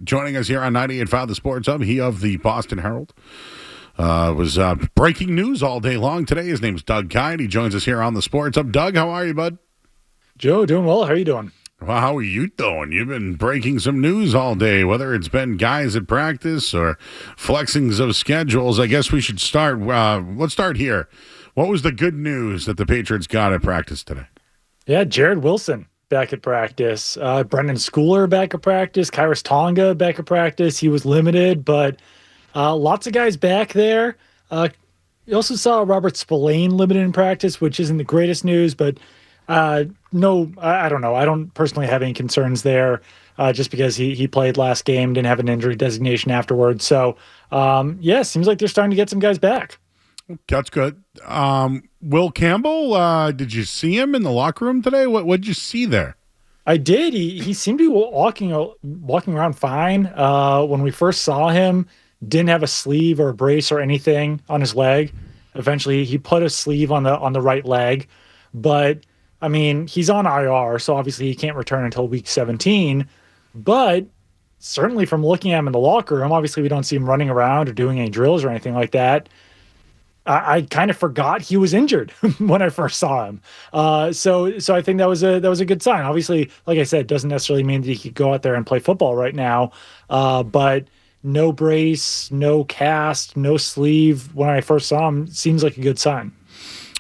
joining us here on 98.5 The Sports Hub. He of the Boston Herald. Was breaking news all day long today. His name's Doug Kine. He joins us here on The Sports Hub. Doug, how are you, bud? Joe, doing well. How are you doing? Well, how are you doing? You've been breaking some news all day, whether it's been guys at practice or flexings of schedules. I guess we should start. Let's start here. What was the good news that the Patriots got at practice today? Yeah, Jared Wilson back at practice. Brendan Schooler back at practice. Kyrus Tonga back at practice. He was limited, but lots of guys back there. You also saw Robert Spillane limited in practice, which isn't the greatest news, but no, I don't know. I don't personally have any concerns there just because he played last game, didn't have an injury designation afterwards. So, yeah, seems like they're starting to get some guys back. That's good. Will Campbell, did you see him in the locker room today? What'd you see there? I did. He seemed to be walking around fine. When we first saw him, didn't have a sleeve or a brace or anything on his leg. Eventually, he put a sleeve on the right leg, but I mean, he's on IR, so obviously he can't return until week 17. But certainly from looking at him in the locker room, obviously we don't see him running around or doing any drills or anything like that. I kind of forgot he was injured when I first saw him. So I think that was a good sign. Obviously, like I said, it doesn't necessarily mean that he could go out there and play football right now. But no brace, no cast, no sleeve. When I first saw him, seems like a good sign.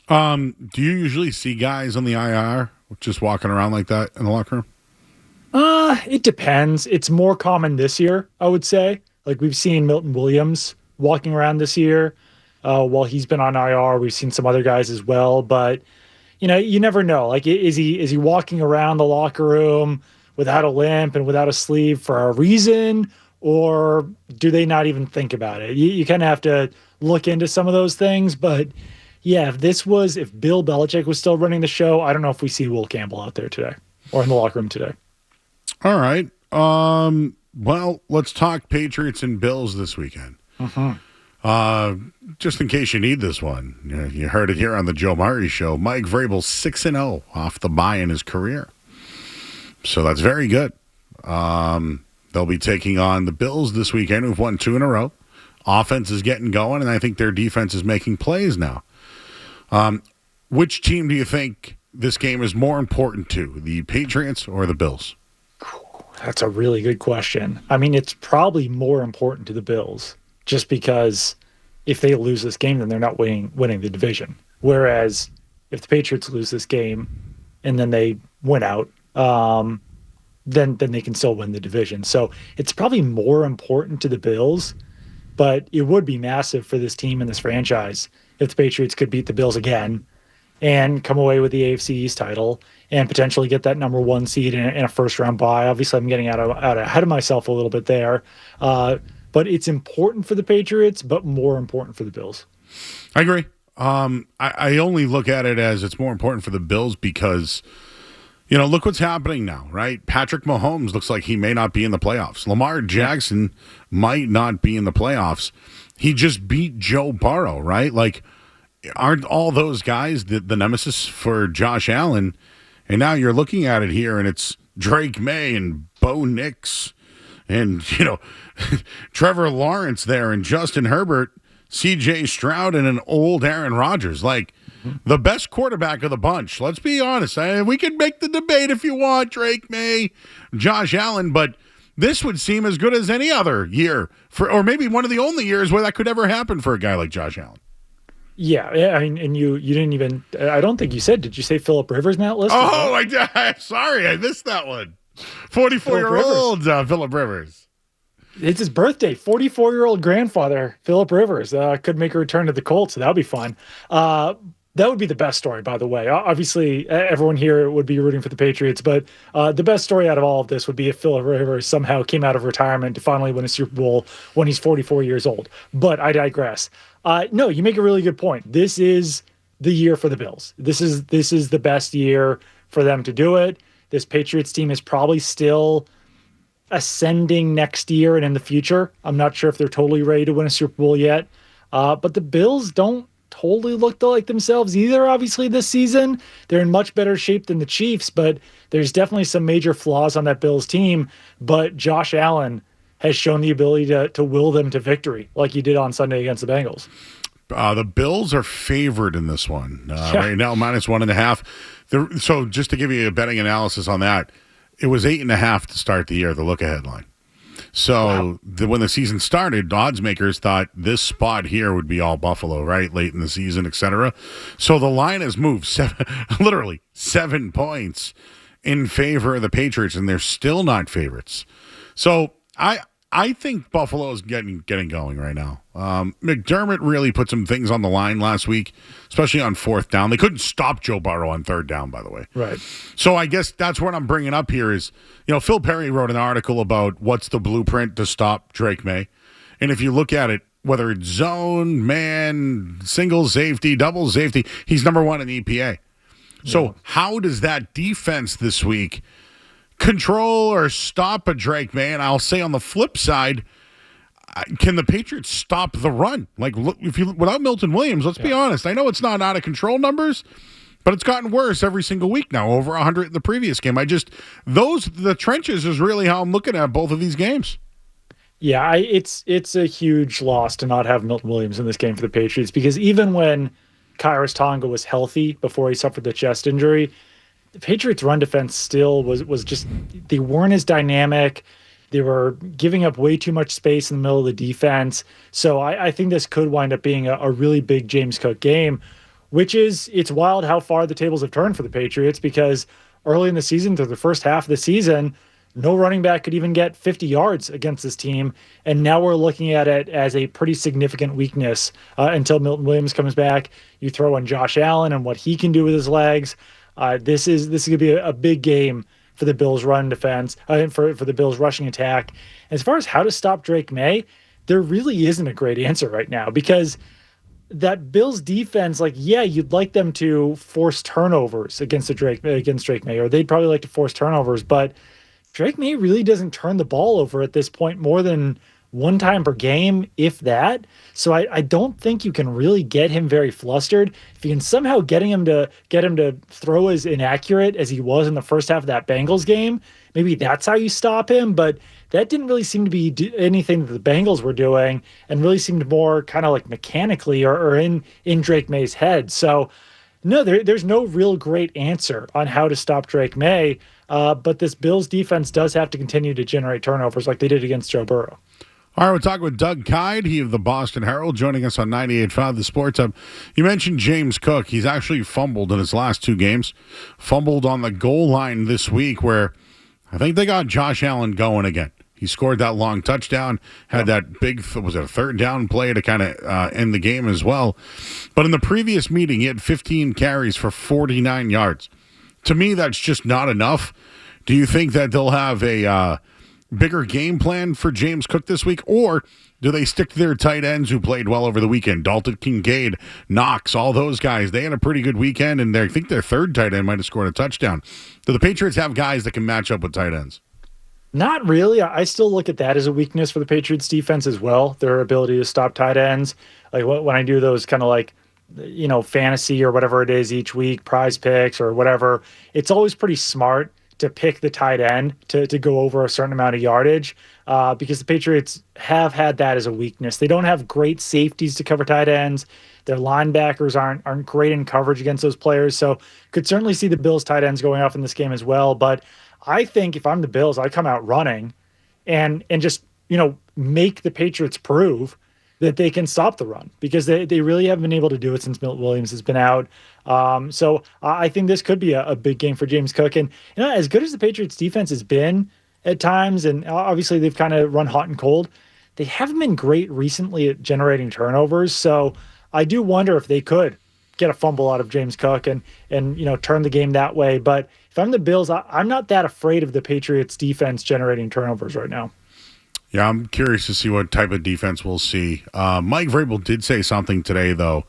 Do you usually see guys on the IR just walking around like that in the locker room? It depends. It's more common this year, I would say. Like we've seen Milton Williams walking around this year. While he's been on IR, we've seen some other guys as well. But you never know. Like, is he walking around the locker room without a limp and without a sleeve for a reason, or do they not even think about it? You kind of have to look into some of those things. But yeah, if Bill Belichick was still running the show, I don't know if we see Will Campbell out there today or in the locker room today. All right. Well, let's talk Patriots and Bills this weekend. Just in case you need this one, you heard it here on the Joe Murray Show. Mike Vrabel 6-0 off the bye in his career, so that's very good. They'll be taking on the Bills this weekend, who've won 2 in a row. Offense is getting going, and I think their defense is making plays now. Which team do you think this game is more important to, the Patriots or the Bills? That's a really good question. I mean, it's probably more important to the Bills just because if they lose this game, then they're not winning the division. Whereas if the Patriots lose this game and then they win out, then they can still win the division. So it's probably more important to the Bills, but it would be massive for this team and this franchise if the Patriots could beat the Bills again and come away with the AFC East title and potentially get that number 1 seed in a first-round bye. Obviously, I'm getting out ahead of myself a little bit there. But it's important for the Patriots, but more important for the Bills. I agree. I only look at it as it's more important for the Bills because, look what's happening now, right? Patrick Mahomes looks like he may not be in the playoffs. Lamar Jackson might not be in the playoffs. He just beat Joe Burrow, right? Like, aren't all those guys the nemesis for Josh Allen? And now you're looking at it here, and it's Drake May and Bo Nix and, Trevor Lawrence there and Justin Herbert, C.J. Stroud, and an old Aaron Rodgers. Like, the best quarterback of the bunch. Let's be honest. We can make the debate if you want, Drake May, Josh Allen, but this would seem as good as any other year, or maybe one of the only years where that could ever happen for a guy like Josh Allen. Yeah, I mean, and you didn't even, I don't think you said, did you say Phillip Rivers in that list? Oh, sorry, I missed that one. 44-year-old Phillip Rivers. It's his birthday. 44-year-old grandfather, Phillip Rivers, could make a return to the Colts, so that would be fun. That would be the best story, by the way. Obviously, everyone here would be rooting for the Patriots, but the best story out of all of this would be if Phillip Rivers somehow came out of retirement to finally win a Super Bowl when he's 44 years old. But I digress. No, you make a really good point. This is the year for the Bills. This is the best year for them to do it. This Patriots team is probably still ascending next year and in the future. I'm not sure if they're totally ready to win a Super Bowl yet. But the Bills don't totally look like themselves either, obviously, this season. They're in much better shape than the Chiefs, but there's definitely some major flaws on that Bills team. But Josh Allen has shown the ability to will them to victory, like he did on Sunday against the Bengals. The Bills are favored in this one Yeah. right now, -1.5. So just to give you a betting analysis on that, it was 8.5 to start the year, the look-ahead line. So when the season started, odds makers thought this spot here would be all Buffalo, right, late in the season, etc. So the line has moved literally 7 points in favor of the Patriots, and they're still not favorites. So I think Buffalo is getting going right now. McDermott really put some things on the line last week, especially on fourth down. They couldn't stop Joe Burrow on third down, by the way. Right. So I guess that's what I'm bringing up here is, Phil Perry wrote an article about what's the blueprint to stop Drake May. And if you look at it, whether it's zone, man, single safety, double safety, he's number one in EPA. So how does that defense this week control or stop a Drake May? And I'll say on the flip side, can the Patriots stop the run? Like, look, without Milton Williams, let's be honest. I know it's not out of control numbers, but it's gotten worse every single week now. Over 100 in the previous game. The trenches is really how I'm looking at both of these games. Yeah, it's a huge loss to not have Milton Williams in this game for the Patriots, because even when Kairos Tonga was healthy before he suffered the chest injury, the Patriots' run defense still was just, they weren't as dynamic. They were giving up way too much space in the middle of the defense. So I think this could wind up being a really big James Cook game, it's wild how far the tables have turned for the Patriots, because early in the season, through the first half of the season, no running back could even get 50 yards against this team. And now we're looking at it as a pretty significant weakness until Milton Williams comes back. You throw in Josh Allen and what he can do with his legs. This is going to be a big game for the Bills' run defense, for the Bills' rushing attack. As far as how to stop Drake May, there really isn't a great answer right now, because that Bills defense, you'd like them to force turnovers against Drake May, or they'd probably like to force turnovers, but Drake May really doesn't turn the ball over at this point more than one time per game, if that. So I don't think you can really get him very flustered. If you can somehow get him to throw as inaccurate as he was in the first half of that Bengals game, maybe that's how you stop him. But that didn't really seem to be anything that the Bengals were doing, and really seemed more kind of like mechanically or in Drake May's head. So no, there's no real great answer on how to stop Drake May. But this Bills defense does have to continue to generate turnovers like they did against Joe Burrow. All right, we're talking with Doug Kyed, he of the Boston Herald, joining us on 98.5 The Sports Hub. You mentioned James Cook. He's actually fumbled in his last two games. Fumbled on the goal line this week, where I think they got Josh Allen going again. He scored that long touchdown, had that big, was it a third down play to kind of end the game as well. But in the previous meeting, he had 15 carries for 49 yards. To me, that's just not enough. Do you think that they'll have a bigger game plan for James Cook this week, or do they stick to their tight ends who played well over the weekend? Dalton Kincaid, Knox, all those guys. They had a pretty good weekend, and I think their third tight end might have scored a touchdown. Do the Patriots have guys that can match up with tight ends? Not really. I still look at that as a weakness for the Patriots defense as well, their ability to stop tight ends. Like when I do those kind of fantasy or whatever it is each week, prize picks or whatever, it's always pretty smart to pick the tight end to go over a certain amount of yardage, because the Patriots have had that as a weakness. They don't have great safeties to cover tight ends. Their linebackers aren't great in coverage against those players. So could certainly see the Bills tight ends going off in this game as well. But I think if I'm the Bills, I come out running and just, make the Patriots prove that they can stop the run, because they really haven't been able to do it since Milton Williams has been out. So I think this could be a big game for James Cook. And as good as the Patriots defense has been at times, and obviously they've kind of run hot and cold, they haven't been great recently at generating turnovers. So I do wonder if they could get a fumble out of James Cook and turn the game that way. But if I'm the Bills, I'm not that afraid of the Patriots defense generating turnovers right now. Yeah, I'm curious to see what type of defense we'll see. Mike Vrabel did say something today, though,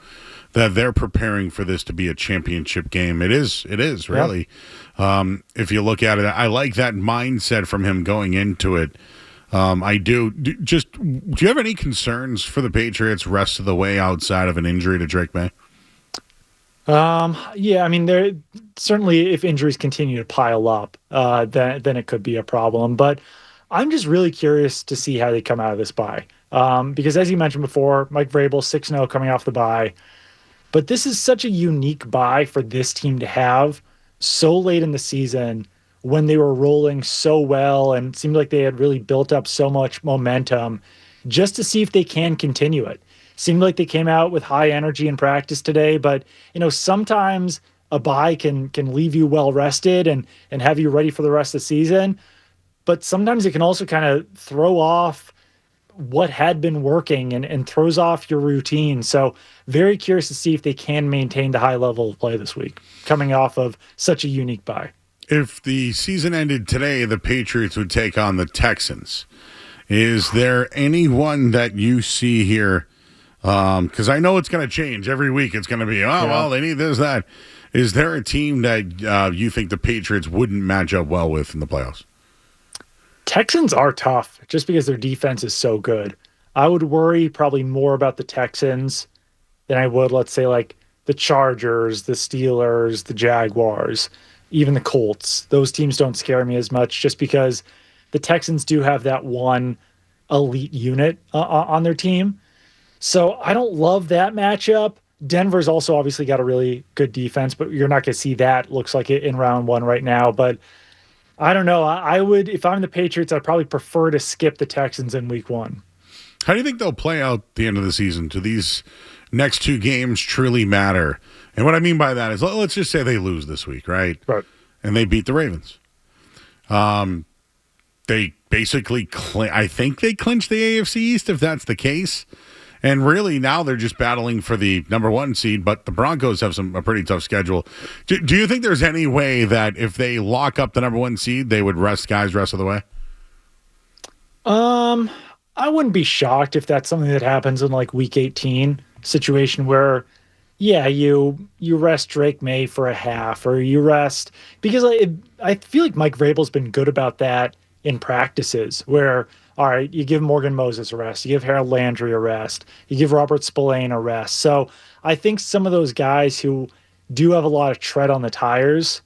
that they're preparing for this to be a championship game. It is really. Yep. If you look at it, I like that mindset from him going into it. I do. Do you have any concerns for the Patriots rest of the way outside of an injury to Drake May? Yeah, I mean, there certainly, if injuries continue to pile up, then it could be a problem. But I'm just really curious to see how they come out of this bye. Because as you mentioned before, Mike Vrabel 6-0 coming off the bye. But this is such a unique buy for this team to have so late in the season when they were rolling so well and it seemed like they had really built up so much momentum just to see if they can continue it. Seemed like they came out with high energy in practice today, but sometimes a buy can leave you well rested and have you ready for the rest of the season. But sometimes it can also kind of throw off what had been working and throws off your routine. So very curious to see if they can maintain the high level of play this week, coming off of such a unique bye. If the season ended today, the Patriots would take on the Texans. Is there anyone that you see here? Because I know it's going to change every week. It's going to be, well, they need this, that. Is there a team that you think the Patriots wouldn't match up well with in the playoffs? Texans are tough just because their defense is so good. I would worry probably more about the Texans than I would, let's say, like the Chargers, the Steelers, the Jaguars, even the Colts. Those teams don't scare me as much just because the Texans do have that one elite unit on their team. So I don't love that matchup. Denver's also obviously got a really good defense, but you're not going to see that. Looks like it in round one right now. But I don't know. I would, if I'm the Patriots, I'd probably prefer to skip the Texans in week one. How do you think they'll play out the end of the season? Do these next two games truly matter? And what I mean by that is, let's just say they lose this week, right? Right. And they beat the Ravens. They basically, I think they clinched the AFC East if that's the case. And really now they're just battling for the number one seed, but the Broncos have a pretty tough schedule. Do you think there's any way that if they lock up the number one seed, they would rest guys rest of the way? I wouldn't be shocked if that's something that happens in like week 18 situation where, yeah, you rest Drake May for a half or you rest because I feel like Mike Vrabel's been good about that in practices where, all right, you give Morgan Moses a rest, you give Harold Landry a rest, you give Robert Spillane a rest. So I think some of those guys who do have a lot of tread on the tires,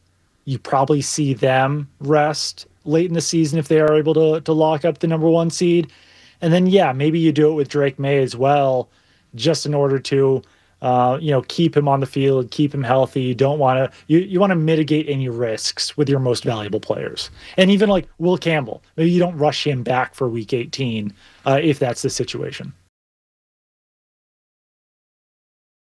you probably see them rest late in the season if they are able to lock up the number one seed. And then, yeah, maybe you do it with Drake May as well, just in order to, keep him on the field, keep him healthy. You don't want to, you want to mitigate any risks with your most valuable players. And even like Will Campbell, maybe you don't rush him back for week 18 if that's the situation.